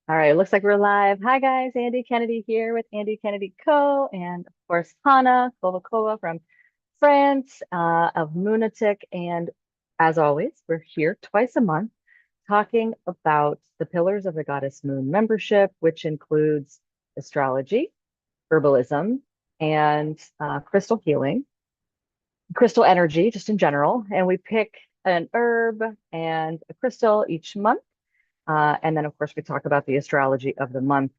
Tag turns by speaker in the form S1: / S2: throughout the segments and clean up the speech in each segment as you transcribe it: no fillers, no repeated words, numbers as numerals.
S1: All right, looks like we're live. Hi guys, Andy Kennedy here with Andy Kennedy Co. And of course, Hannah Kovalkova from France of Lunatic. And as always, we're here twice a month talking about the pillars of the Goddess Moon membership, which includes astrology, herbalism, and crystal healing, crystal energy, just in general. And we pick an herb and a crystal each month and then, of course, we talk about the astrology of the month.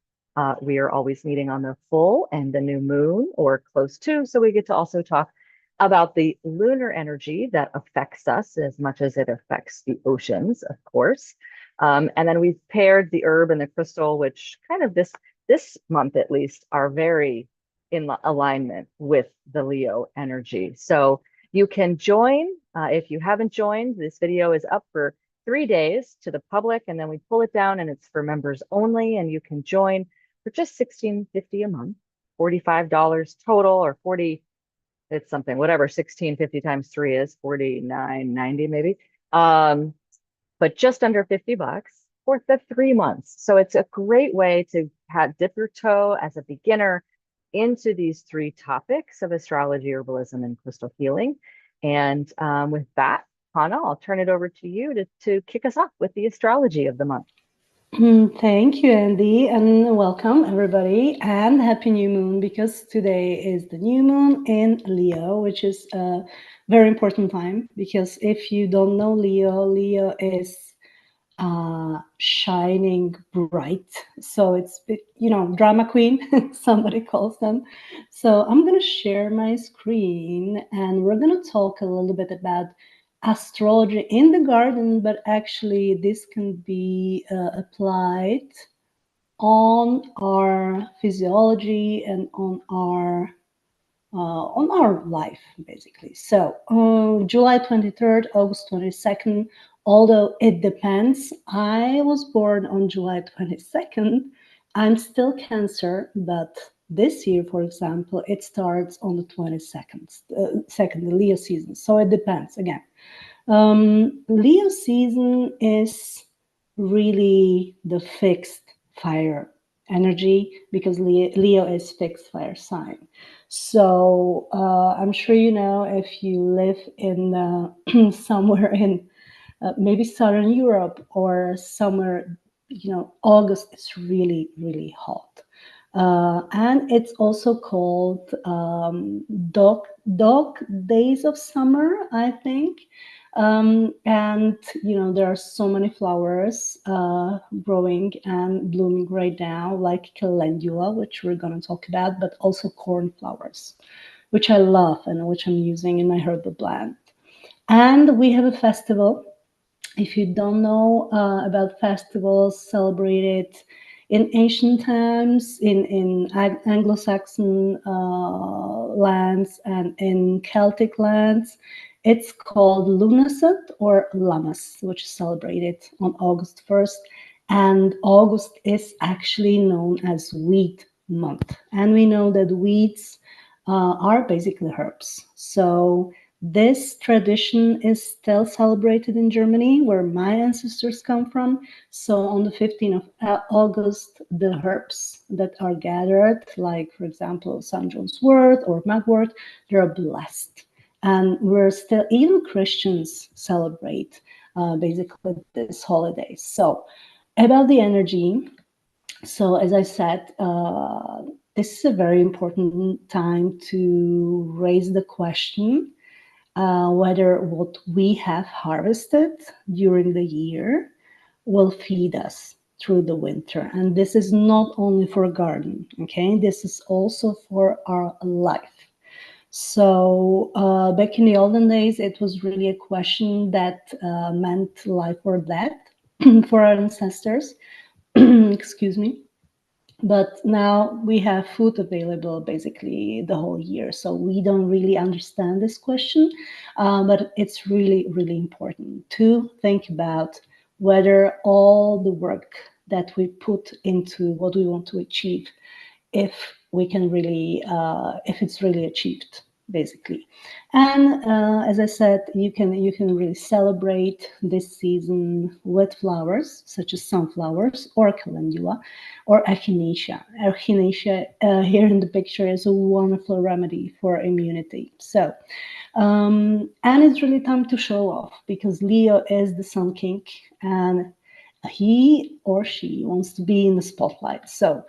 S1: We are always meeting on the full and the new moon or close to. So we get to also talk about the lunar energy that affects us as much as it affects the oceans, of course. And then we've paired the herb and the crystal, which kind of this month at least are very in alignment with the Leo energy. So you can join if you haven't joined. This video is up for 3 days to the public, and then we pull it down and it's for members only. And you can join for just $16.50 a month, $45 total, or 40, it's something, whatever 16.50 times three is, 49.90 maybe. But just under $50 for the 3 months. So it's a great way to dip your toe as a beginner into these three topics of astrology, herbalism, and crystal healing. And with that, Hannah, I'll turn it over to you to kick us off with the astrology of the month.
S2: Thank you, Andy, and welcome everybody, and happy new moon, because today is the new moon in Leo, which is a very important time, because if you don't know Leo, Leo is shining bright. So it's, drama queen, somebody calls them. So I'm going to share my screen and we're going to talk a little bit about astrology in the garden, but actually this can be applied on our physiology and on our life, basically. So July 23rd, August 22nd, although it depends. I was born on July 22nd. I'm still Cancer, but this year, for example, it starts on the 22nd, the Leo season. So it depends again. Leo season is really the fixed fire energy, because Leo is fixed fire sign. So I'm sure you know, if you live in somewhere in maybe Southern Europe or somewhere, August is really, really hot. And it's also called dog days of summer, I think. And there are so many flowers growing and blooming right now, like Calendula, which we're going to talk about, but also cornflowers, which I love and which I'm using in my herbal blend. And we have a festival. If you don't know about festivals celebrated in ancient times, in Anglo-Saxon lands and in Celtic lands, it's called Lunaset or Lammas, which is celebrated on August 1st. And August is actually known as Wheat Month. And we know that wheats are basically herbs. So this tradition is still celebrated in Germany, where my ancestors come from. So on the 15th of August, the herbs that are gathered, like, for example, St. John's wort or mugwort, they're blessed. And we're still, even Christians celebrate basically this holiday. So about the energy, so as I said, this is a very important time to raise the question whether what we have harvested during the year will feed us through the winter. And this is not only for a garden, okay? This is also for our life. So back in the olden days, it was really a question that meant life or death for our ancestors. Excuse me. But now we have food available basically the whole year. So we don't really understand this question, but it's really, really important to think about whether all the work that we put into what we want to achieve, if we can really, if it's really achieved. basically. And as I said, you can really celebrate this season with flowers such as sunflowers or calendula or echinacea. Echinacea here in the picture is a wonderful remedy for immunity. So and it's really time to show off because Leo is the Sun King and he or she wants to be in the spotlight. So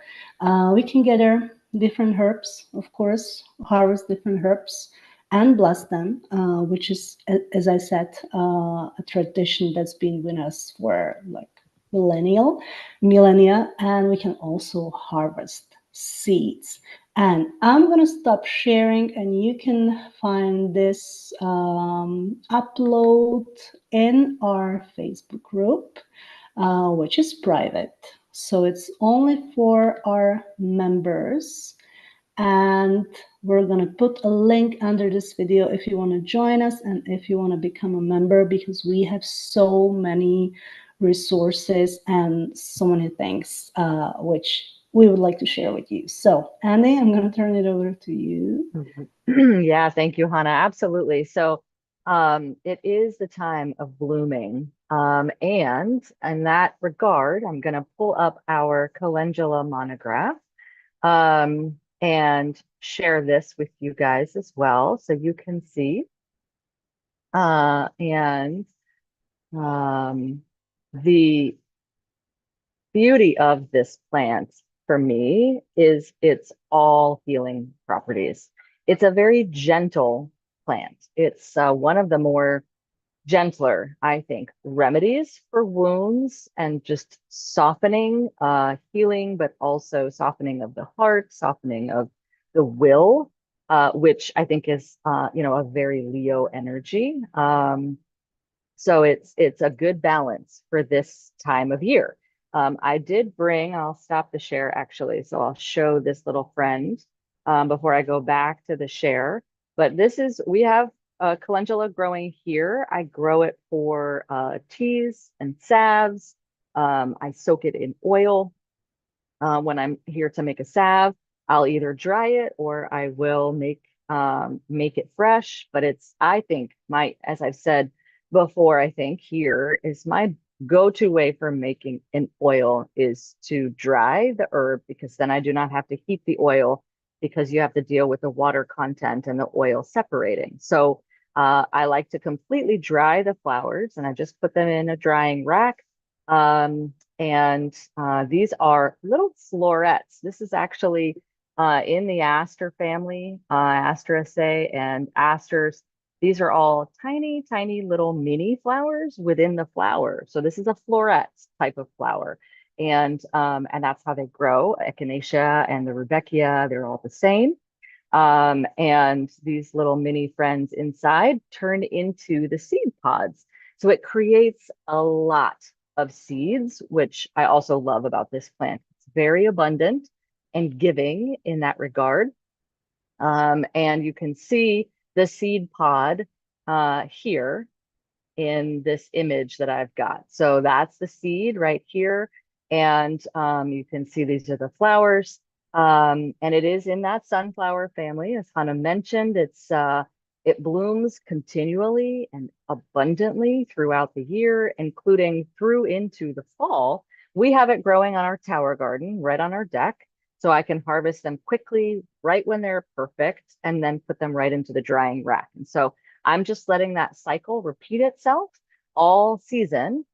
S2: we can gather different herbs, of course, harvest different herbs and bless them, which is, as I said, a tradition that's been with us for like millennia, and we can also harvest seeds. And I'm going to stop sharing, and you can find this upload in our Facebook group, which is private. So it's only for our members. And we're going to put a link under this video if you want to join us and if you want to become a member, because we have so many resources and so many things which we would like to share with you. So, Andy, I'm going to turn it over to you.
S1: Yeah, thank you, Hannah. Absolutely. So it is the time of blooming. And in that regard, I'm going to pull up our calendula monograph and share this with you guys as well so you can see. And the beauty of this plant for me is its all healing properties. It's a very gentle plant. It's one of the more gentler, I think, remedies for wounds and just softening, healing, but also softening of the heart, softening of the will, which I think is, a very Leo energy. So it's a good balance for this time of year. I did bring, I'll stop the share actually, so I'll show this little friend before I go back to the share. But we have calendula growing here. I grow it for teas and salves. I soak it in oil. When I'm here to make a salve, I'll either dry it or I will make it fresh. But I think as I've said before, I think here is my go-to way for making an oil is to dry the herb, because then I do not have to heat the oil because you have to deal with the water content and the oil separating. So I like to completely dry the flowers, and I just put them in a drying rack. And these are little florets. This is actually in the aster family, Asteraceae and asters. These are all tiny, tiny little mini flowers within the flower. So this is a floret type of flower. And that's how they grow. Echinacea and the Rudbeckia, they're all the same. And these little mini friends inside turn into the seed pods. So it creates a lot of seeds, which I also love about this plant. It's very abundant and giving in that regard. And you can see the seed pod here in this image that I've got. So that's the seed right here. And you can see these are the flowers. And it is in that sunflower family, as Hannah mentioned. It blooms continually and abundantly throughout the year, including through into the fall. We have it growing on our tower garden, right on our deck. So I can harvest them quickly, right when they're perfect, and then put them right into the drying rack. And so I'm just letting that cycle repeat itself all season,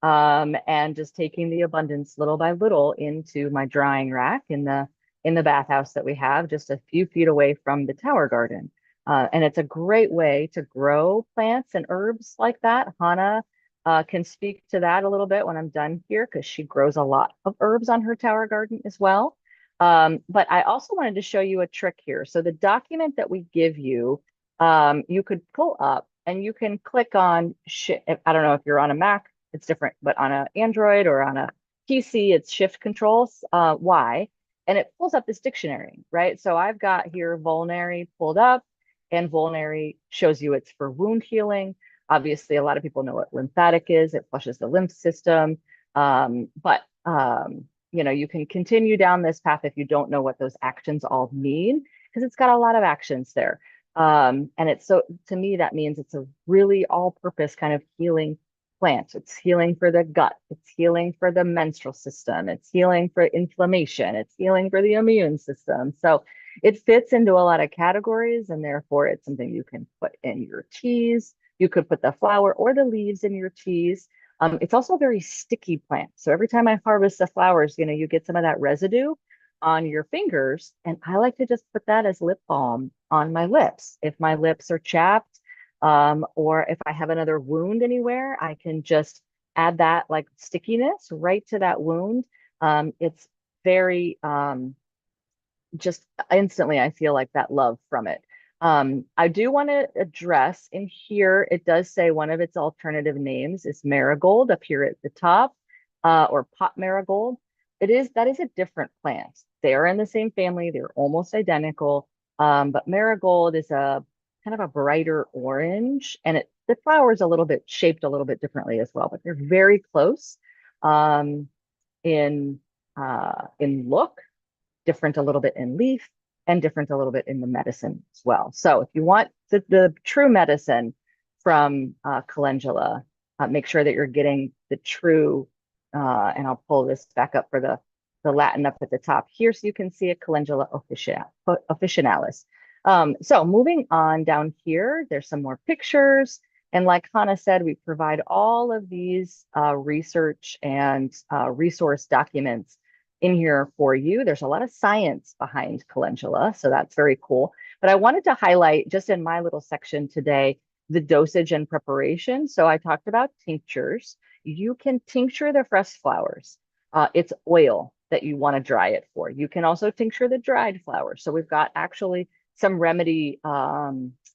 S1: and just taking the abundance little by little into my drying rack in the bathhouse that we have just a few feet away from the tower garden. And it's a great way to grow plants and herbs like that. Hannah can speak to that a little bit when I'm done here, because she grows a lot of herbs on her tower garden as well. But I also wanted to show you a trick here. So the document that we give you, you could pull up and you can click on, I don't know if you're on a Mac, it's different, but on an Android or on a PC, it's Shift Control Y, and it pulls up this dictionary, right? So I've got here vulnary pulled up, and vulnary shows you it's for wound healing. Obviously, a lot of people know what lymphatic is. It flushes the lymph system. But you can continue down this path if you don't know what those actions all mean, because it's got a lot of actions there. And it's so, to me, that means it's a really all-purpose kind of healing plant. It's healing for the gut. It's healing for the menstrual system. It's healing for inflammation. It's healing for the immune system. So it fits into a lot of categories, and therefore it's something you can put in your teas. You could put the flower or the leaves in your teas. It's also a very sticky plant. So every time I harvest the flowers, you get some of that residue on your fingers. And I like to just put that as lip balm on my lips. If my lips are chapped, or if I have another wound anywhere, I can just add that like stickiness right to that wound. It's very just instantly I feel like that love from it. I do want to address in here, it does say one of its alternative names is marigold up here at the top, or pot marigold. That is a different plant. They are in the same family, they're almost identical. But marigold is a kind of a brighter orange, and the flower is a little bit shaped a little bit differently as well, but they're very close um, in look, different a little bit in leaf, and different a little bit in the medicine as well. So if you want the true medicine from calendula, make sure that you're getting the true, and I'll pull this back up for the Latin up at the top here so you can see a Calendula officinalis. So moving on down here, there's some more pictures. And like Hannah said, we provide all of these research and resource documents in here for you. There's a lot of science behind calendula, so that's very cool. But I wanted to highlight just in my little section today the dosage and preparation. So I talked about tinctures. You can tincture the fresh flowers. It's oil that you want to dry it for. You can also tincture the dried flowers. So we've got actually some remedy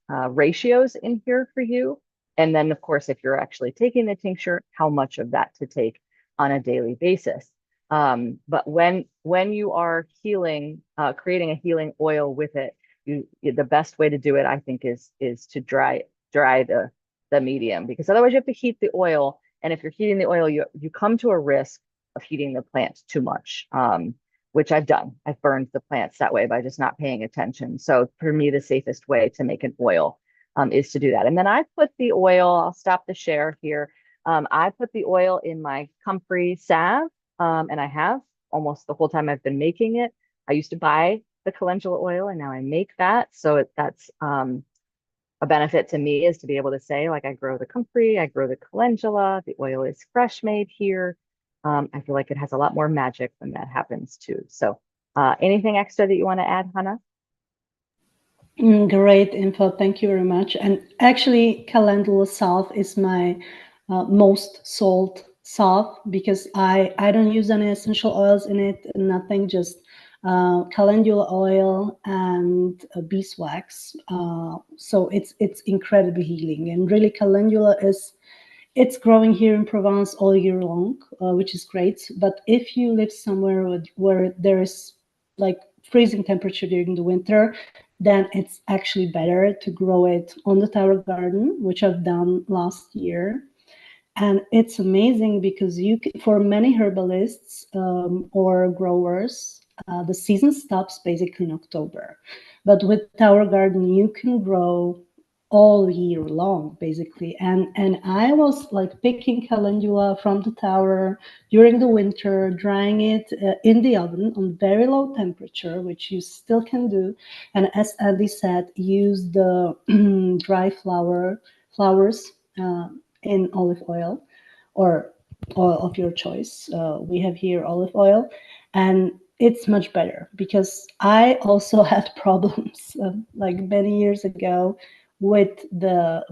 S1: ratios in here for you. And then, of course, if you're actually taking the tincture, how much of that to take on a daily basis. But when you are healing, creating a healing oil with it, the best way to do it, I think, is to dry the medium, because otherwise you have to heat the oil. And if you're heating the oil, you come to a risk of heating the plant too much, which I've done. I've burned the plants that way by just not paying attention. So for me, the safest way to make an oil is to do that. And then I put the oil, I'll stop the share here. I put the oil in my comfrey salve, and I have almost the whole time I've been making it. I used to buy the calendula oil, and now I make that. So that's a benefit to me, is to be able to say, like, I grow the comfrey, I grow the calendula, the oil is fresh made here. I feel like it has a lot more magic when that happens too. So anything extra that you want to add, Hannah?
S2: Great info. Thank you very much. And actually, calendula salve is my most sold salve, because I don't use any essential oils in it, nothing, just calendula oil and beeswax. So it's incredibly healing, and really calendula it's growing here in Provence all year long, which is great. But if you live somewhere where there is like freezing temperature during the winter, then it's actually better to grow it on the tower garden, which I've done last year. And it's amazing because for many herbalists or growers, the season stops basically in October. But with tower garden, you can grow all year long, basically. And I was like picking calendula from the tower during the winter, drying it in the oven on very low temperature, which you still can do. And as Andy said, use the dry flowers in olive oil, or oil of your choice. We have here olive oil, and it's much better, because I also had problems like many years ago with the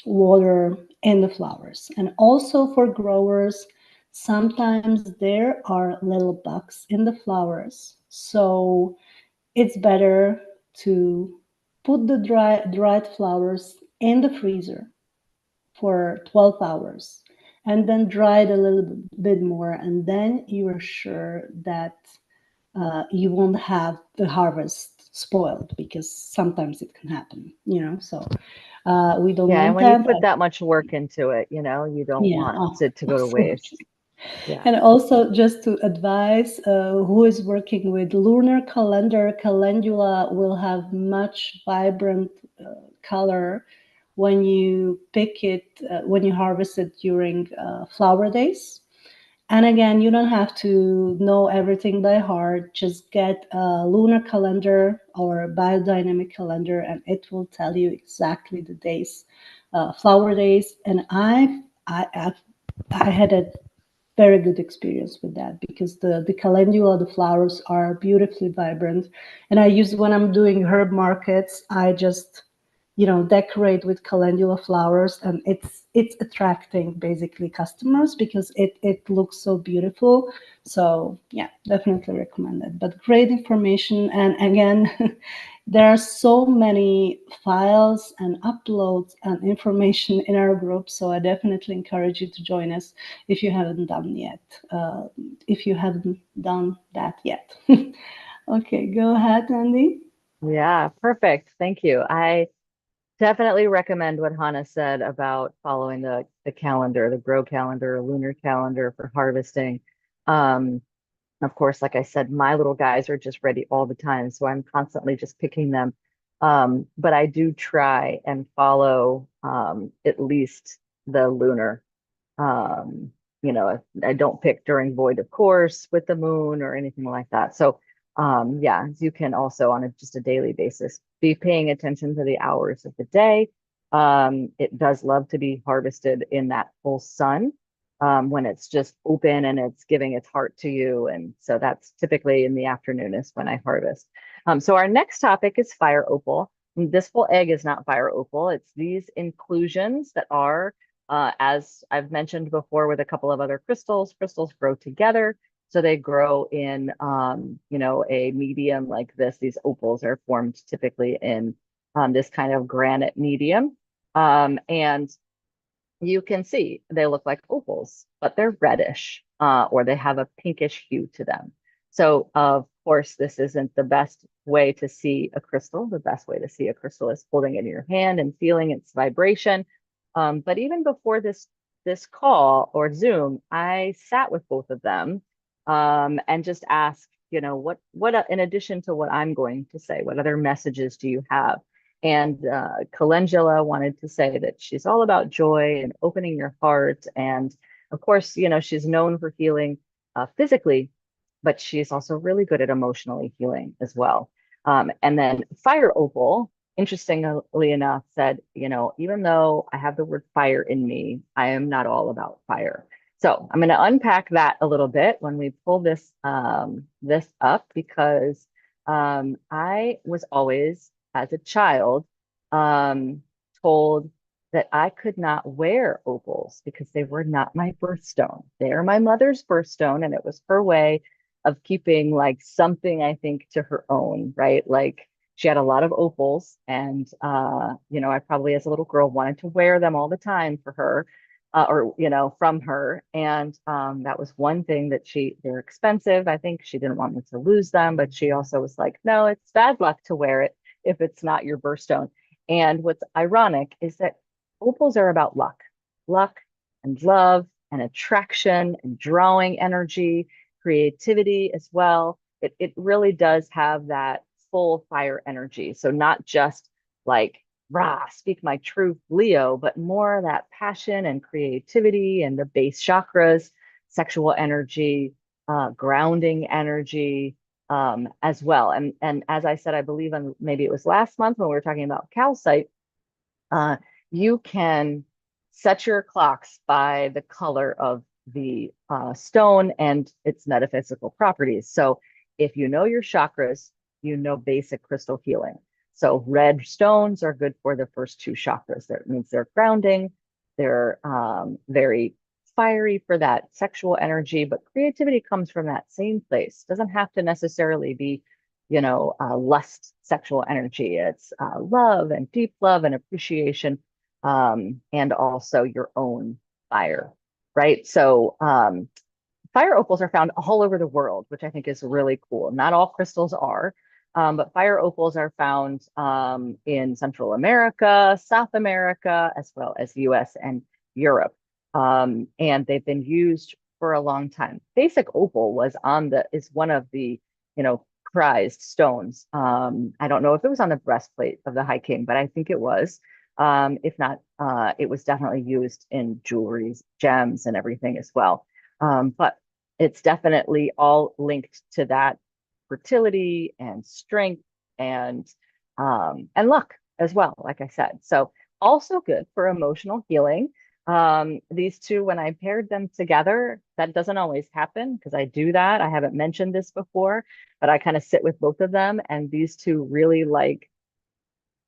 S2: water in the flowers. And also for growers, sometimes there are little bugs in the flowers, so it's better to put the dried flowers in the freezer for 12 hours and then dry it a little bit more, and then you are sure that you won't have the harvest spoiled, because sometimes it can happen, so we don't
S1: Yeah, and
S2: want
S1: when you
S2: that.
S1: put that much work into it, you don't
S2: Yeah,
S1: want it to go to waste. Yeah.
S2: And also, just to advise who is working with lunar calendar, calendula will have much vibrant color when you pick it, when you harvest it during flower days. And again, you don't have to know everything by heart. Just get a lunar calendar or a biodynamic calendar, and it will tell you exactly the days, flower days. And I had a very good experience with that because the calendula, the flowers are beautifully vibrant. And I use, when I'm doing herb markets, I just, decorate with calendula flowers, and it's attracting basically customers because it looks so beautiful. So yeah, definitely recommend it. But great information. And again, there are so many files and uploads and information in our group, so I definitely encourage you to join us if you haven't done yet. If you haven't done that yet. Okay, go ahead, Andy.
S1: Yeah, perfect. Thank you. I definitely recommend what Hannah said about following the calendar, the grow calendar, lunar calendar for harvesting. Um, of course, like I said, my little guys are just ready all the time, so I'm constantly just picking them. But I do try and follow at least the lunar. Um, I don't pick during void, of course, with the moon or anything like that. So, yeah, you can also on just a daily basis be paying attention to the hours of the day. It does love to be harvested in that full sun, when it's just open and it's giving its heart to you. And so that's typically in the afternoon is when I harvest. So our next topic is fire opal. This full egg is not fire opal. It's these inclusions that are as I've mentioned before with a couple of other crystals, crystals grow together. So they grow in, a medium like this. These opals are formed typically in this kind of granite medium. And you can see they look like opals, but they're reddish, or they have a pinkish hue to them. So, of course, this isn't the best way to see a crystal. The best way to see a crystal is holding it in your hand and feeling its vibration. But even before this call or Zoom, I sat with both of them, and just asked, what in addition to what I'm going to say, what other messages do you have? And Calendula wanted to say that she's all about joy and opening your heart. And of course, she's known for healing physically, but she's also really good at emotionally healing as well. And then Fire Opal, interestingly enough, said, even though I have the word fire in me, I am not all about fire. So I'm going to unpack that a little bit when we pull this up because I was always, as a child, um, told that I could not wear opals because they were not my birthstone. They are my mother's birthstone, and it was her way of keeping like something, I think, to her own, right? Like she had a lot of opals, and I probably as a little girl wanted to wear them all the time for her, or from her. And that was one thing that they're expensive. I think she didn't want me to lose them, but she also was like, no, it's bad luck to wear it if it's not your birthstone. And what's ironic is that opals are about luck and love and attraction and drawing energy, creativity as well. It really does have that full fire energy. So not just like rah, speak my truth, Leo, but more that passion and creativity and the base chakras, sexual energy, grounding energy, as well. And as I said, I believe on maybe it was last month when we were talking about calcite, uh, you can set your clocks by the color of the stone and its metaphysical properties. So if you know your chakras, you know basic crystal healing. So red stones are good for the first two chakras. That means they're grounding, they're very fiery for that sexual energy, but creativity comes from that same place. Doesn't have to necessarily be lust, sexual energy. It's love and deep love and appreciation, and also your own fire, right? So fire opals are found all over the world, which I think is really cool. Not all crystals are, but fire opals are found in Central America, South America, as well as US and Europe. And they've been used for a long time. Basic opal is one of the, prized stones. I don't know if it was on the breastplate of the High King, but I think it was. If not, it was definitely used in jewelries, gems, and everything as well. But it's definitely all linked to that fertility and strength and luck as well, like I said. So also good for emotional healing. These two, when I paired them together, that doesn't always happen because I do that. I haven't mentioned this before, but I kind of sit with both of them, and these two really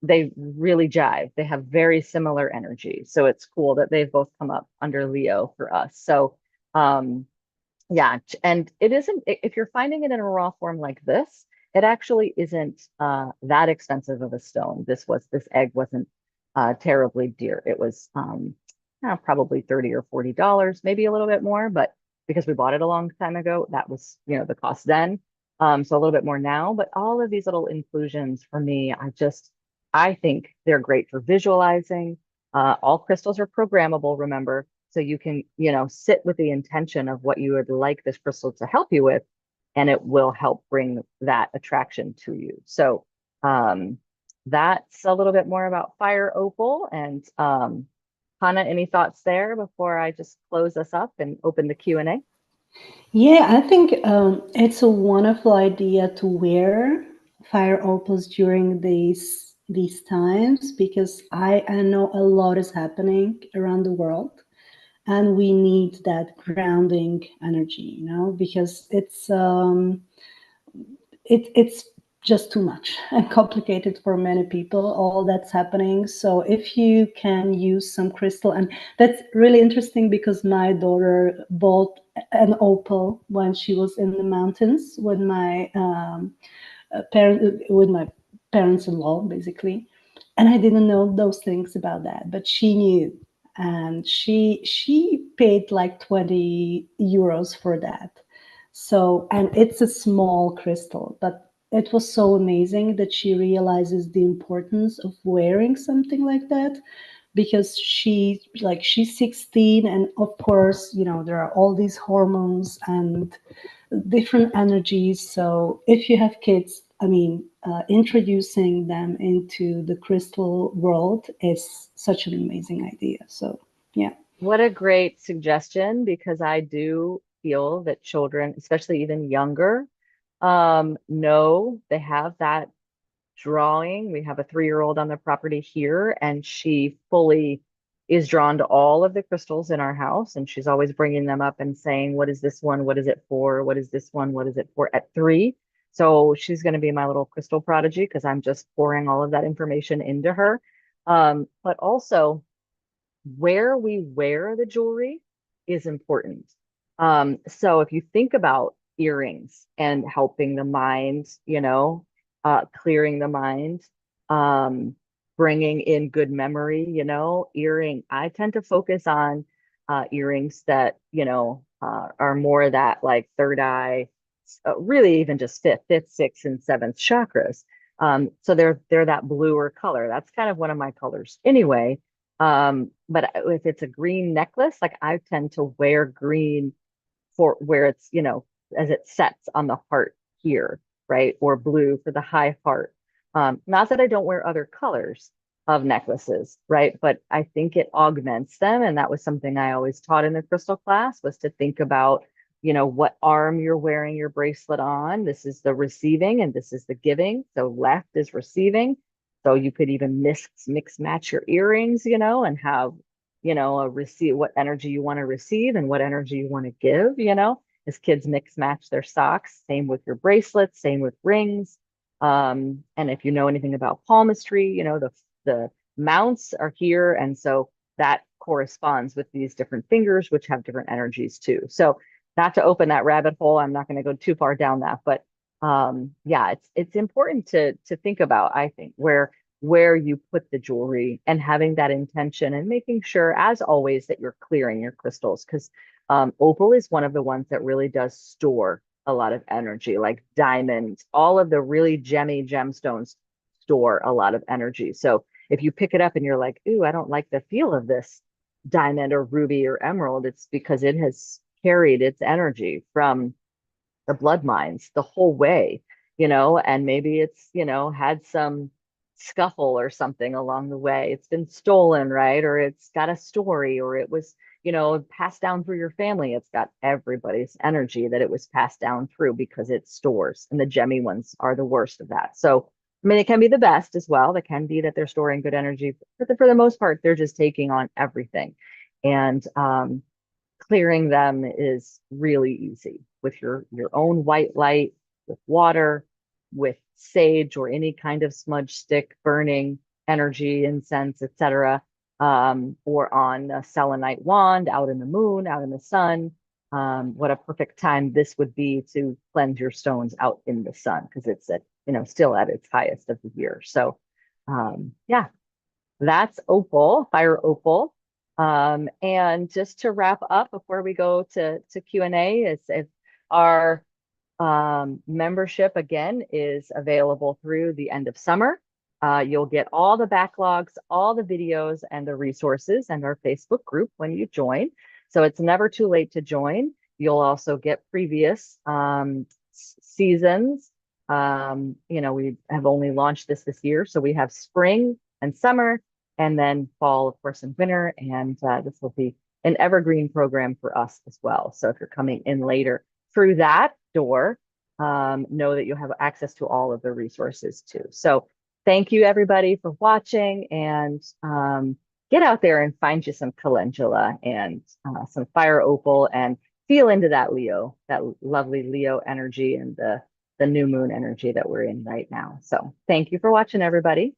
S1: they really jive. They have very similar energy. So it's cool that they've both come up under Leo for us. So yeah, and it isn't, if you're finding it in a raw form like this, it actually isn't that expensive of a stone. This egg wasn't terribly dear. It was probably 30 or $40, maybe a little bit more, but because we bought it a long time ago, that was, the cost then. So a little bit more now, but all of these little inclusions for me, I think they're great for visualizing. All crystals are programmable, remember. So you can, sit with the intention of what you would like this crystal to help you with, and it will help bring that attraction to you. So that's a little bit more about Fire Opal. And Hannah, any thoughts there before I just close us up and open the Q&A?
S2: Yeah, I think it's a wonderful idea to wear fire opals during these times because I know a lot is happening around the world, and we need that grounding energy, because it's just too much and complicated for many people, all that's happening. So if you can use some crystal, and that's really interesting because my daughter bought an opal when she was in the mountains with my parents-in-law, basically, and I didn't know those things about that, but she knew, and she paid like 20 euros for that. So, and it's a small crystal, but it was so amazing that she realizes the importance of wearing something like that, because she's 16, and of course, there are all these hormones and different energies. So if you have kids, I mean, introducing them into the crystal world is such an amazing idea. So yeah.
S1: What a great suggestion, because I do feel that children, especially even younger, know they have that drawing. We have a 3-year-old on the property here, and she fully is drawn to all of the crystals in our house. And she's always bringing them up and saying, what is this one? What is it for? What is this one? What is it for at 3? So she's going to be my little crystal prodigy because I'm just pouring all of that information into her. But also, where we wear the jewelry is important. So if you think about earrings and helping the mind, clearing the mind, um, bringing in good memory, I tend to focus on earrings that, are more that like third eye, really even just fifth, sixth, and seventh chakras. So they're that bluer color. That's kind of one of my colors anyway. But if it's a green necklace, like I tend to wear green for where it's, as it sets on the heart here, right? Or blue for the high heart. Not that I don't wear other colors of necklaces, right? But I think it augments them. And that was something I always taught in the crystal class, was to think about, what arm you're wearing your bracelet on. This is the receiving and this is the giving. So left is receiving. So you could even mix match your earrings, and have, a receive what energy you want to receive and what energy you want to give, as kids mix match their socks. Same with your bracelets, same with rings. And if you know anything about palmistry, the mounts are here. And so that corresponds with these different fingers, which have different energies too. So not to open that rabbit hole, I'm not going to go too far down that, but yeah, it's important to think about, I think, where you put the jewelry and having that intention and making sure, as always, that you're clearing your crystals, because opal is one of the ones that really does store a lot of energy, like diamonds. All of the really gemmy gemstones store a lot of energy. So if you pick it up and you're like, ooh, I don't like the feel of this diamond or ruby or emerald, it's because it has carried its energy from the blood mines the whole way, and maybe it's, had some scuffle or something along the way. It's been stolen, right? Or it's got a story, or it was, passed down through your family. It's got everybody's energy that it was passed down through because it stores. And the gemmy ones are the worst of that. So, I mean, it can be the best as well. It can be that they're storing good energy, but for the most part, they're just taking on everything. And clearing them is really easy with your own white light, with water, with sage or any kind of smudge stick burning energy, incense, etc. Or on a selenite wand out in the moon, out in the sun. What a perfect time this would be to cleanse your stones out in the sun because it's at, still at its highest of the year. So yeah, that's opal, fire opal. And just to wrap up before we go to Q&A, is if our membership again is available through the end of summer. You'll get all the backlogs, all the videos, and the resources, and our Facebook group when you join. So it's never too late to join. You'll also get previous seasons. We have only launched this year, so we have spring and summer, and then fall, of course, and winter. And this will be an evergreen program for us as well. So if you're coming in later through that door, know that you have access to all of the resources too. So thank you everybody for watching, and get out there and find you some calendula and some fire opal, and feel into that Leo, that lovely Leo energy, and the new moon energy that we're in right now. So thank you for watching, everybody.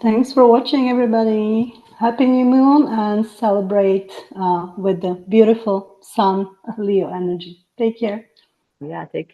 S2: Thanks for watching, everybody. Happy new moon, and celebrate with the beautiful sun, Leo energy. Take care.
S1: Yeah, take care.